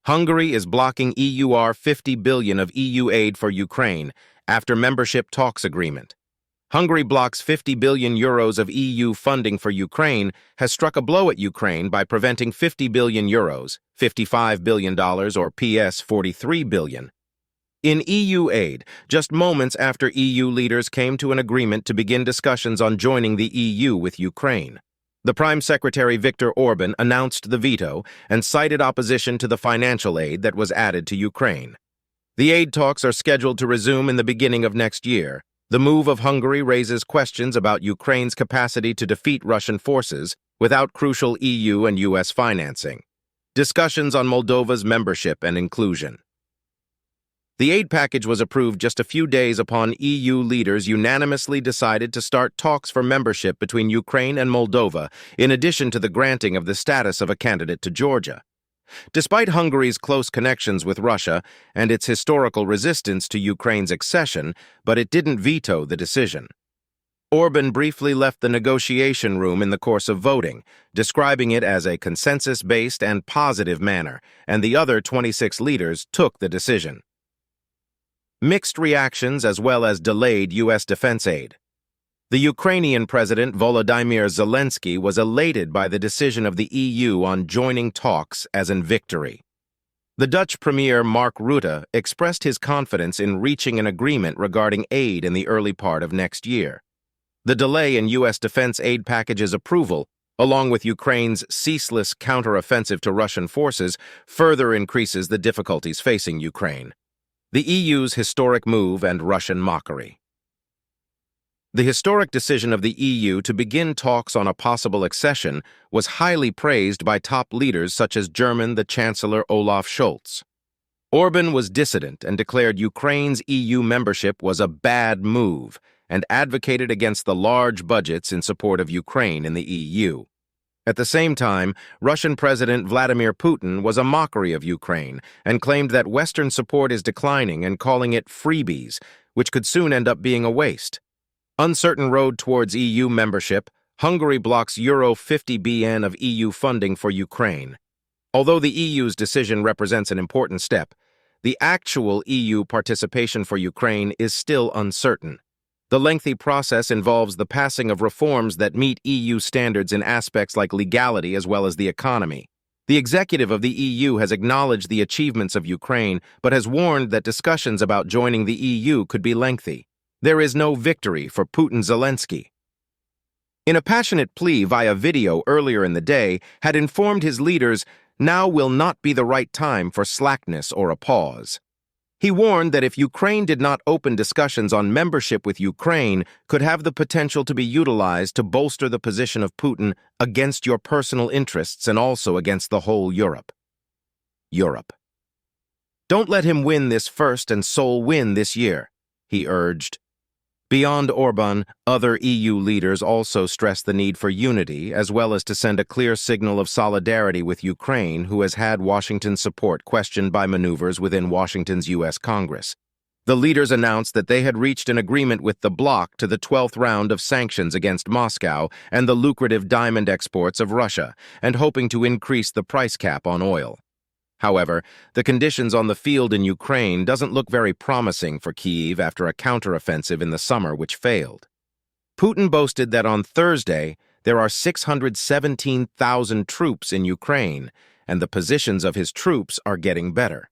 Hungary is blocking EUR 50 billion of EU aid for Ukraine after membership talks agreement. Hungary blocks 50 billion euros of EU funding for Ukraine has struck a blow at Ukraine by preventing 50 billion euros, $55 billion or PS 43 billion, in EU aid, just moments after EU leaders came to an agreement to begin discussions on joining the EU with Ukraine. The Prime Secretary Viktor Orban announced the veto and cited opposition to the financial aid that was added to Ukraine. The aid talks are scheduled to resume in the beginning of next year. The move of Hungary raises questions about Ukraine's capacity to defeat Russian forces without crucial EU and US financing. Discussions on Moldova's membership and inclusion. The aid package was approved just a few days upon EU leaders unanimously decided to start talks for membership between Ukraine and Moldova, in addition to the granting of the status of a candidate to Georgia. Despite Hungary's close connections with Russia and its historical resistance to Ukraine's accession, but it didn't veto the decision. Orban briefly left the negotiation room in the course of voting, describing it as a consensus-based and positive manner, and the other 26 leaders took the decision. Mixed reactions as well as delayed U.S. defense aid. The Ukrainian President Volodymyr Zelensky was elated by the decision of the EU on joining talks as in victory. The Dutch Premier Mark Rutte expressed his confidence in reaching an agreement regarding aid in the early part of next year. The delay in U.S. defense aid package's approval, along with Ukraine's ceaseless counteroffensive to Russian forces, further increases the difficulties facing Ukraine. The EU's historic move and Russian mockery. The historic decision of the EU to begin talks on a possible accession was highly praised by top leaders such as the Chancellor Olaf Scholz. Orban was dissident and declared Ukraine's EU membership was a bad move and advocated against the large budgets in support of Ukraine in the EU. At the same time, Russian President Vladimir Putin was a mockery of Ukraine and claimed that Western support is declining and calling it freebies, which could soon end up being a waste. Uncertain road towards EU membership, Hungary blocks Euro 50 billion of EU funding for Ukraine. Although the EU's decision represents an important step, the actual EU participation for Ukraine is still uncertain. The lengthy process involves the passing of reforms that meet EU standards in aspects like legality as well as the economy. The executive of the EU has acknowledged the achievements of Ukraine, but has warned that discussions about joining the EU could be lengthy. There is no victory for Putin-Zelensky. In a passionate plea via video earlier in the day, had informed his leaders, now will not be the right time for slackness or a pause. He warned that if Ukraine did not open discussions on membership with Ukraine, could have the potential to be utilized to bolster the position of Putin against your personal interests and also against the whole Europe. Don't let him win this first and sole win this year, he urged. Beyond Orban, other EU leaders also stressed the need for unity as well as to send a clear signal of solidarity with Ukraine, who has had Washington's support questioned by maneuvers within Washington's U.S. Congress. The leaders announced that they had reached an agreement with the bloc to the 12th round of sanctions against Moscow and the lucrative diamond exports of Russia, and hoping to increase the price cap on oil. However, the conditions on the field in Ukraine doesn't look very promising for Kyiv after a counteroffensive in the summer which failed. Putin boasted that on Thursday there are 617,000 troops in Ukraine, and the positions of his troops are getting better.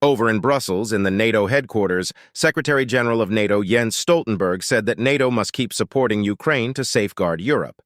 Over in Brussels, in the NATO headquarters, Secretary General of NATO Jens Stoltenberg said that NATO must keep supporting Ukraine to safeguard Europe.